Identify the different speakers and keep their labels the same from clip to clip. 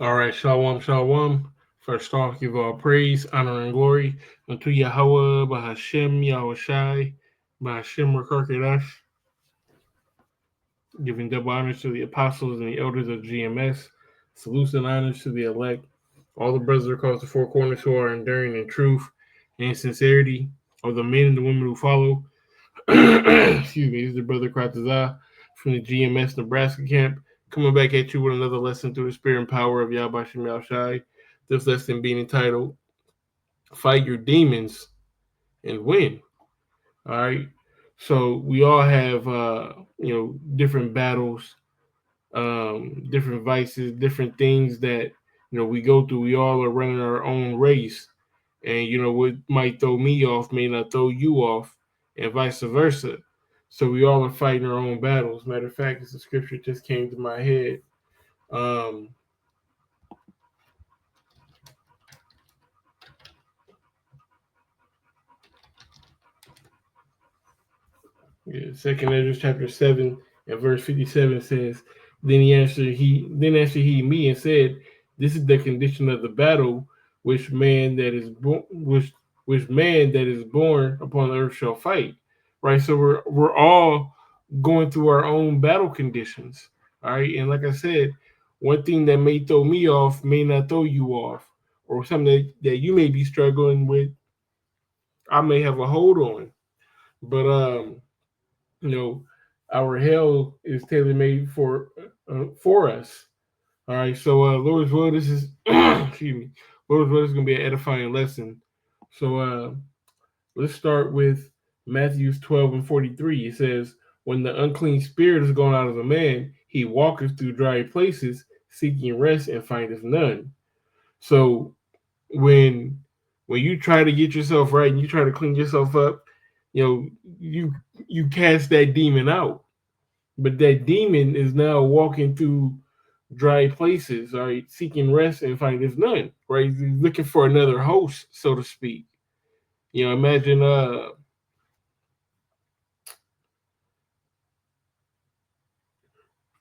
Speaker 1: All right, shalom, shalom. First off, give all praise, honor, and glory unto Yahweh, Bahashem, Yahushai, Bahashem, Rakarkadash, giving double honors to the apostles and the elders of GMS, salutes and honors to the elect, all the brothers across the four corners who are enduring in truth and sincerity, of the men and the women who follow. Excuse me, this is the brother Kratazah from the GMS Nebraska camp, coming back at you with another lesson through the spirit and power of Yahbashim Yahushai. This lesson being entitled Fight Your Demons and Win. All right. So we all have different battles, different vices, different things that we go through. We all are running our own race. And what might throw me off may not throw you off, and vice versa. So we all are fighting our own battles. Matter of fact, this scripture just came to my head. Um, Second Ezra chapter 7 and verse 57 says, Then answered he me and said, This is the condition of the battle which man that is which man that is born upon the earth shall fight. Right? So we're all going through our own battle conditions. All right. And like I said, one thing that may throw me off may not throw you off. Or something that you may be struggling with, I may have a hold on. But you know, our hell is tailor made for us. All right, so Lord's will, this is excuse me, Lord's will, this is gonna be an edifying lesson. So let's start with Matthew 12 and 43. It says, "When the unclean spirit is gone out of a man, he walketh through dry places, seeking rest, and findeth none." So when you try to get yourself right and you try to clean yourself up, you cast that demon out. But that demon is now walking through dry places, all right, seeking rest and finding none, right? He's looking for another host, so to speak. Imagine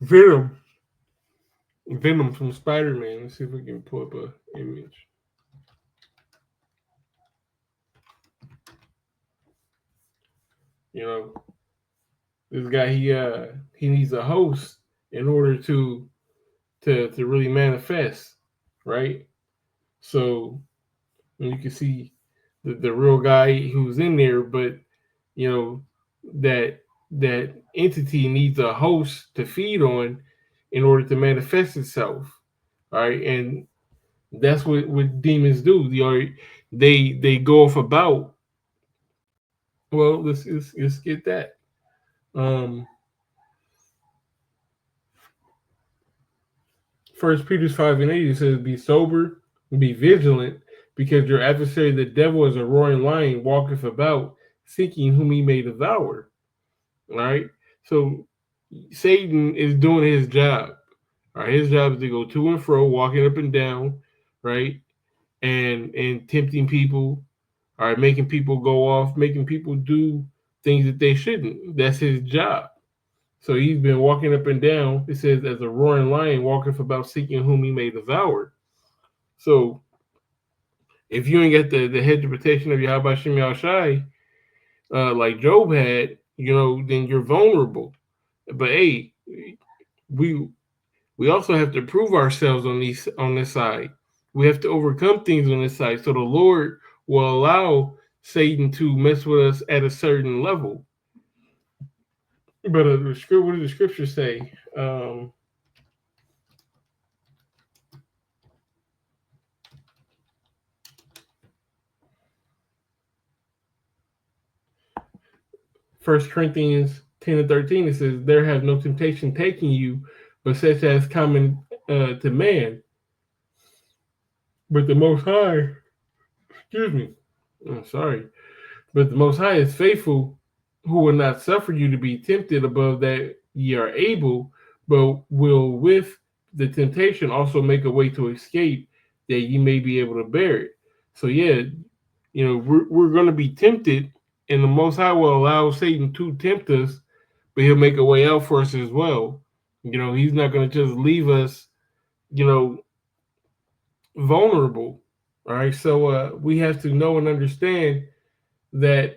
Speaker 1: Venom. Venom from Spider-Man. Let's see if we can pull up a image. You know, this guy he needs a host in order to really manifest, right? So you can see the real guy who's in there, but you know that entity needs a host to feed on in order to manifest itself. All right, and that's what demons do. They go off about. Well, let's get that. Um, First Peter 5:8 says, "Be sober, be vigilant, because your adversary, the devil, is a roaring lion, walketh about, seeking whom he may devour." All right. So Satan is doing his job. All right. His job is to go to and fro, walking up and down, right, and tempting people. All right, making people go off, making people do things that they shouldn't. That's his job. So he's been walking up and down. It says, as a roaring lion, walketh about, seeking whom he may devour. So if you ain't got the hedge of protection of Yahweh Shem Yahushai, like Job had, then you're vulnerable. But hey, we we also have to prove ourselves on this side. We have to overcome things on this side. So the Lord will allow Satan to mess with us at a certain level. But what does the scripture say? First Corinthians 10 and 13, it says, "There has no temptation taking you, but such as common to man. But the Most High, excuse me, I'm sorry, but the Most High is faithful, who will not suffer you to be tempted above that ye are able, but will with the temptation also make a way to escape, that ye may be able to bear it." So yeah, we're going to be tempted, and the Most High will allow Satan to tempt us, but he'll make a way out for us as well. He's not going to just leave us, you know, vulnerable. All right, so we have to know and understand that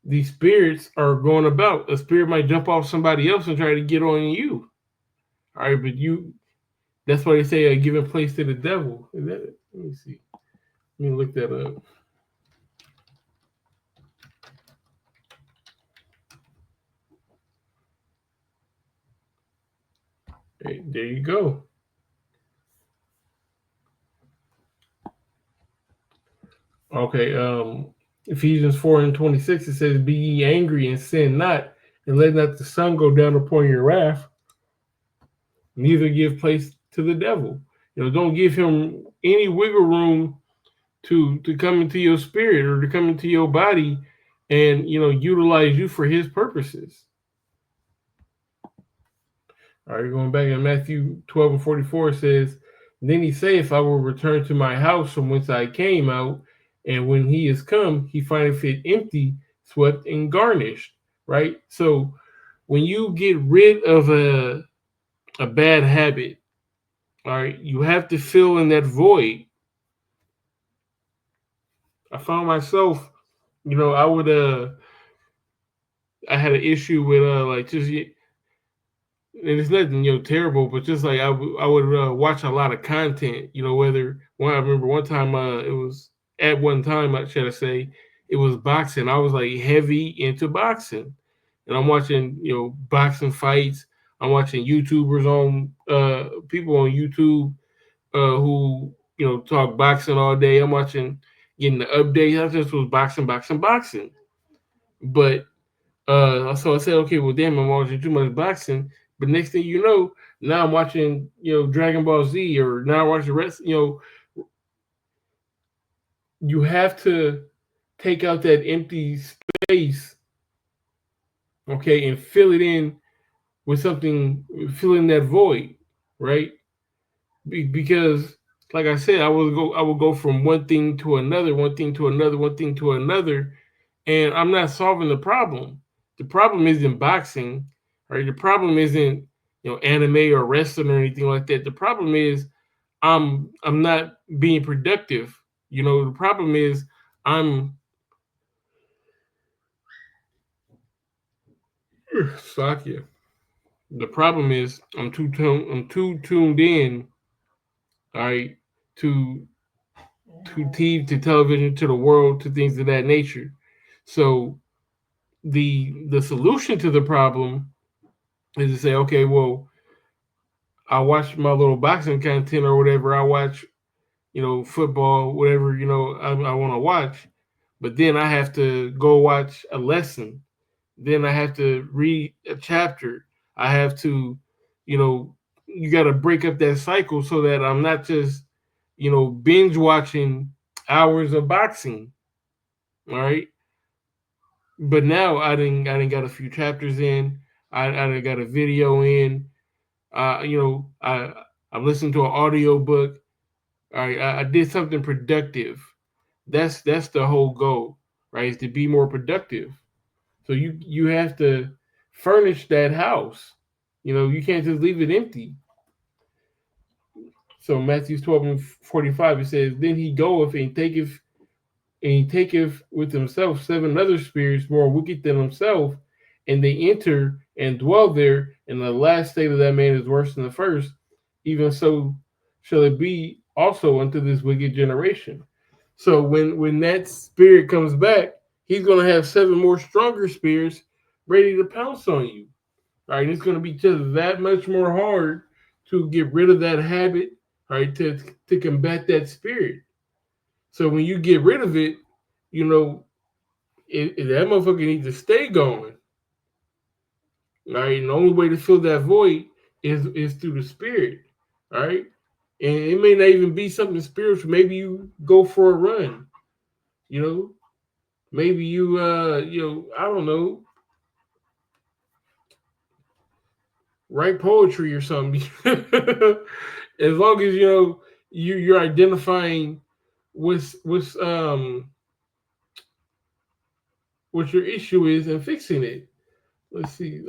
Speaker 1: these spirits are going about. A spirit might jump off somebody else and try to get on you. All right, but that's why they say giving place to the devil. Let me see. Let me look that up. Hey, there you go. Okay, Ephesians 4:26, it says, "Be ye angry and sin not, and let not the sun go down upon your wrath, neither give place to the devil." Don't give him any wiggle room to come into your spirit or to come into your body and utilize you for his purposes. All right, going back in Matthew 12:44 says, "Then he saith, I will return to my house from whence I came out, and when he is come, he findeth it empty, swept, and garnished." Right? So when you get rid of a bad habit, all right, you have to fill in that void. I found myself, I would I had an issue with like just and it's nothing terrible, but just like I would watch a lot of content. Whether I remember one time it was at one time should I say it was boxing. I was like heavy into boxing, and I'm watching boxing fights. I'm watching YouTubers on people on YouTube who talk boxing all day. I'm watching getting the updates. I just was boxing, boxing, boxing, but so I said, okay, well, damn, I'm watching too much boxing. But next thing you know, now I'm watching, Dragon Ball Z, or now I watch the rest. You have to take out that empty space, okay, and fill it in with something, fill in that void, right? Because, like I said, I will go from one thing to another, one thing to another, one thing to another, and I'm not solving the problem. The problem isn't boxing, right? The problem isn't anime or wrestling or anything like that. The problem is I'm not being productive. The problem is I'm Sakya. The problem is I'm too tuned in, all right, to TV, to television, to the world, to things of that nature. So the solution to the problem is to say, okay, well, I watch my little boxing content or whatever. I watch, football, whatever, I want to watch. But then I have to go watch a lesson. Then I have to read a chapter. I have to, you got to break up that cycle so that I'm not just, binge watching hours of boxing. All right. But now I didn't got a few chapters in. I done got a video in. I listened to an audio book. All right, I did something productive. That's the whole goal, right? Is to be more productive. So you have to furnish that house. You can't just leave it empty. So Matthew 12:45 it says, "Then he goeth and he taketh with himself seven other spirits more wicked than himself, and they enter and dwell there, and the last state of that man is worse than the first. Even so shall it be also unto this wicked generation." So when that spirit comes back, he's gonna have seven more stronger spirits ready to pounce on you. All right, it's gonna be just that much more hard to get rid of that habit, all right, to combat that spirit. So when you get rid of it, you know, that motherfucker needs to stay going. All right. And the only way to fill that void is through the spirit. All right. And it may not even be something spiritual. Maybe you go for a run. You know, maybe I don't know, write poetry or something. As long as you're identifying what's what your issue is and fixing it. Let's see.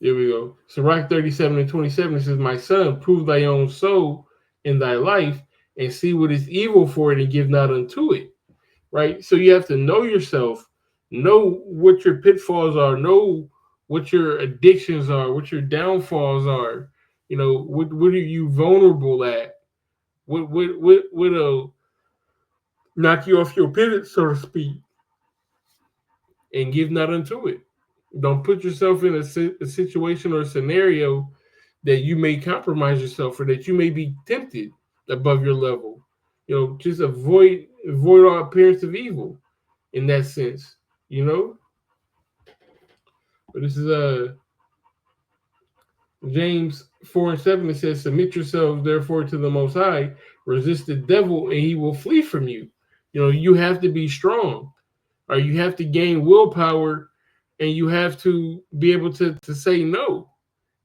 Speaker 1: Here we go. Sirach 37:27 says, "My son, prove thy own soul in thy life, and see what is evil for it, and give not unto it." Right? So you have to know yourself, know what your pitfalls are, know what your addictions are, what your downfalls are. What are you vulnerable at? What'll knock you off your pivot, so to speak, and give not unto it. Don't put yourself in a situation or a scenario that you may compromise yourself or that you may be tempted above your level. Just avoid all appearance of evil in that sense. You know, but this is James 4:7. It says, "Submit yourselves therefore to the Most High, resist the devil, and he will flee from you." You have to be strong, or you have to gain willpower, and you have to be able to say no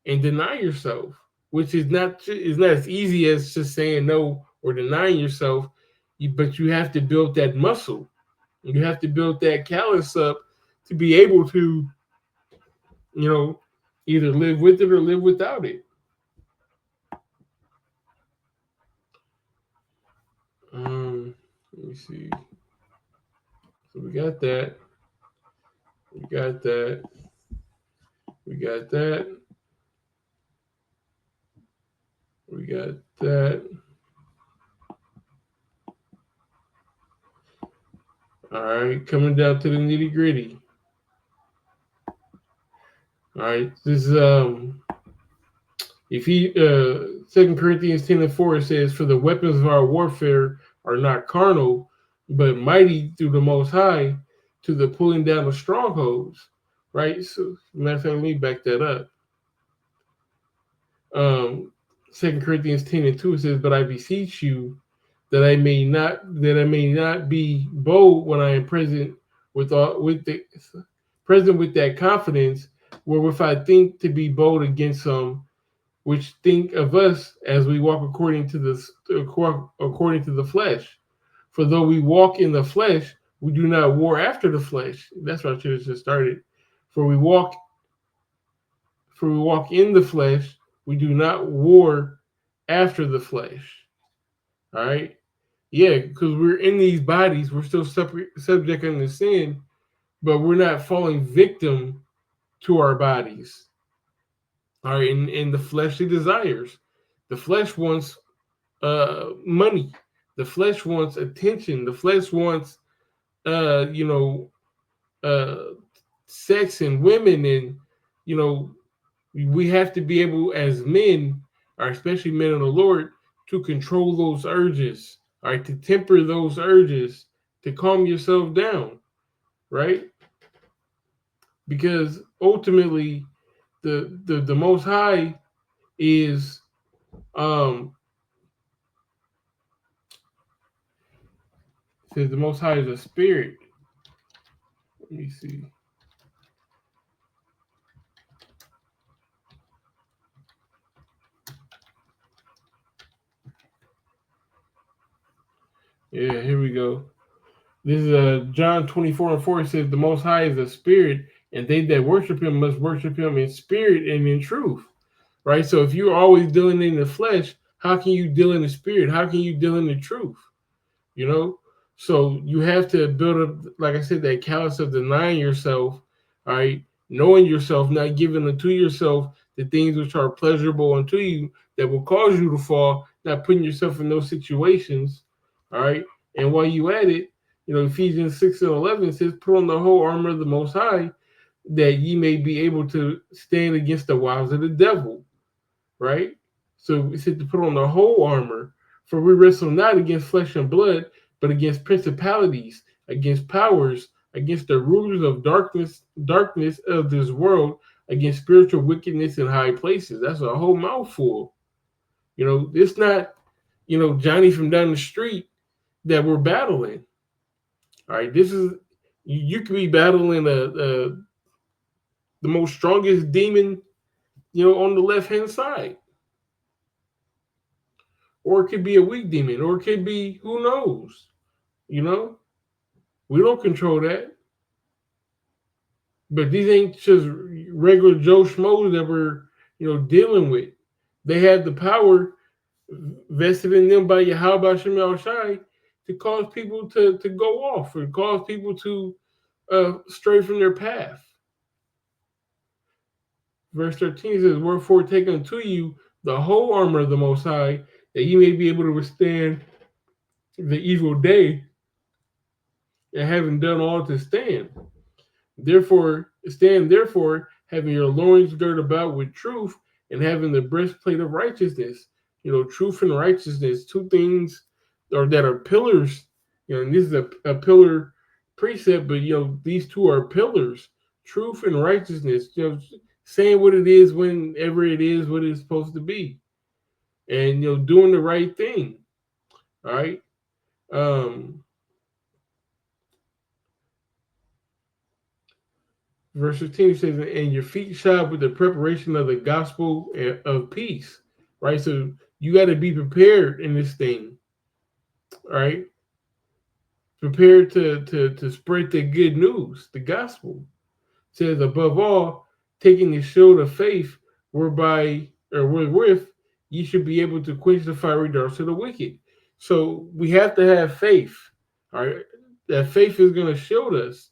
Speaker 1: and deny yourself, which is not as easy as just saying no or denying yourself. But you have to build that muscle. You have to build that callus up to be able to, you know, either live with it or live without it. Let me see. So we got that. We got that. We got that. We got that. All right, coming down to the nitty gritty. All right, this is if he 2 Corinthians 10:4, it says, "For the weapons of our warfare are not carnal, but mighty through the Most High to the pulling down of strongholds." Right. So, matter of fact, let me back that up. 2 Corinthians 10:2, it says, "But I beseech you that I may not be bold when I am present with that confidence wherewith I think to be bold against some which think of us as we walk according to the flesh. For though we walk in the flesh, we do not war after the flesh." That's what I should have just started. For we walk in the flesh, we do not war after the flesh. All right. Yeah, because we're in these bodies, we're still subject unto sin, but we're not falling victim to our bodies. All right, in the fleshly desires. The flesh wants money. The flesh wants attention. The flesh wants uh, you know, uh, sex and women, and you know, we have to be able as men, or especially men of the Lord, to control those urges. All right, to temper those urges, to calm yourself down, right? Because ultimately, the Most High is says the Most High is a spirit. Let me see. Yeah, here we go. This is John 24:4. It says, "The Most High is a spirit, and they that worship him must worship him in spirit and in truth." Right? So if you're always dealing in the flesh, how can you deal in the spirit? How can you deal in the truth? You know? So you have to build up, like I said, that callous of denying yourself, all right, knowing yourself, not giving unto yourself the things which are pleasurable unto you that will cause you to fall, not putting yourself in those situations, all right. And while you at it, Ephesians 6:11 says, "Put on the whole armor of the Most High, that ye may be able to stand against the wiles of the devil." Right? So it said to put on the whole armor, for we wrestle not against flesh and blood, but against principalities, against powers, against the rulers of darkness of this world, against spiritual wickedness in high places. That's a whole mouthful. It's not, Johnny from down the street that we're battling. All right, this is you could be battling the most strongest demon, on the left hand side. Or it could be a weak demon, or it could be who knows. You know, we don't control that. But these ain't just regular Joe Schmoes that we're dealing with. They have the power vested in them by Yahweh Shem Shai to cause people to go off or cause people to stray from their path. Verse 13 says, "Wherefore take unto you the whole armor of the Most High, that ye may be able to withstand the evil day, and having done all to stand. Therefore, having your loins girded about with truth, and having the breastplate of righteousness." Truth and righteousness, two things that are pillars. And this is a pillar precept, but these two are pillars. Truth and righteousness. Saying what it is whenever it is what it's supposed to be, and doing the right thing. All right. Verse 15 says, "And your feet shod with the preparation of the gospel of peace." Right? So you got to be prepared in this thing. Right? Prepared to spread the good news, the gospel. It says, "Above all, taking the shield of faith, whereby or wherewith ye should be able to quench the fiery darts of the wicked." So we have to have faith. All right? That faith is going to shield us.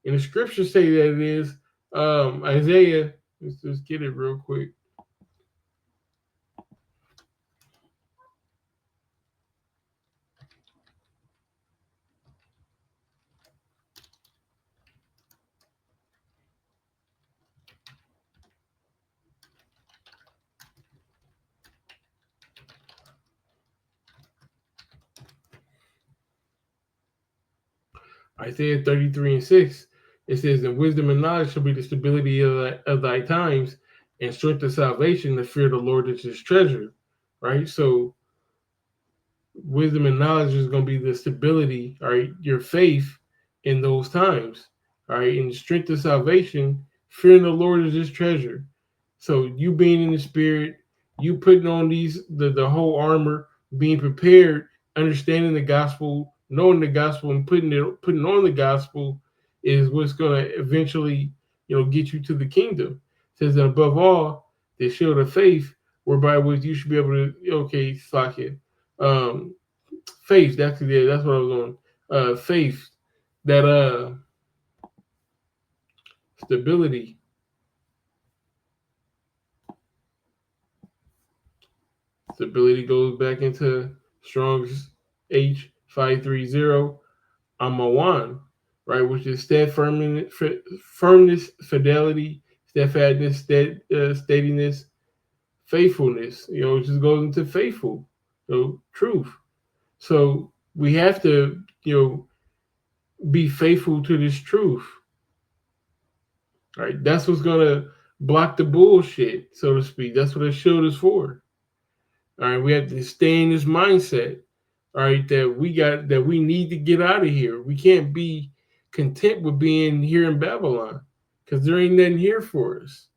Speaker 1: And the scriptures say that it is Isaiah. Let's just get it real quick. Isaiah 33:6. It says, "And wisdom and knowledge shall be the stability of thy times, and strength of salvation, the fear of the Lord is his treasure." Right? So wisdom and knowledge is going to be the stability, all right, your faith in those times, all right, and the strength of salvation, fearing the Lord is his treasure. So you being in the spirit, you putting on the whole armor, being prepared, understanding the gospel, knowing the gospel, and putting on the gospel is what's going to eventually get you to the kingdom. It says that above all, the shield of faith, whereby which you should be able to fuck it. Faith. That's what I was on. Faith. That stability. Stability goes back into Strong's H530. Amawan, right, which is steadfastness, firmness, fidelity, steadfastness, steadiness, faithfulness. It just goes into faithful, truth. So we have to, be faithful to this truth. Right? That's what's gonna block the bullshit, so to speak. That's what a shield is for. All right, we have to stay in this mindset. All right, that we need to get out of here. We can't be content with being here in Babylon because there ain't nothing here for us.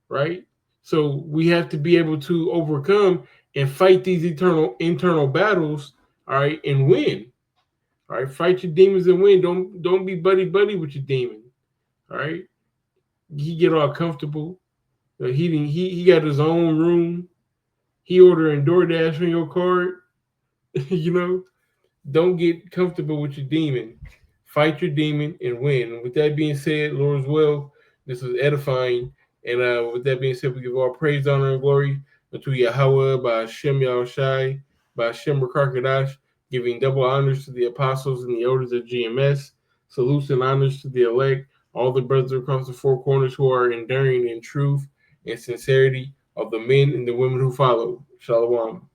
Speaker 1: Right? So we have to be able to overcome and fight these internal battles, all right, and win. All right, fight your demons and win. Don't be buddy with your demon. All right, he get all comfortable. He got his own room. He ordering DoorDash on your card. Don't get comfortable with your demon. Fight your demon and win. And with that being said, Lord's will, this was edifying. And with that being said, we give all praise, honor, and glory unto Yahweh by Hashem Yahushai, by Hashem Rakakadash, giving double honors to the apostles and the elders of GMS. Salutes and honors to the elect, all the brothers across the four corners who are enduring in truth and sincerity of the men and the women who follow. Shalom.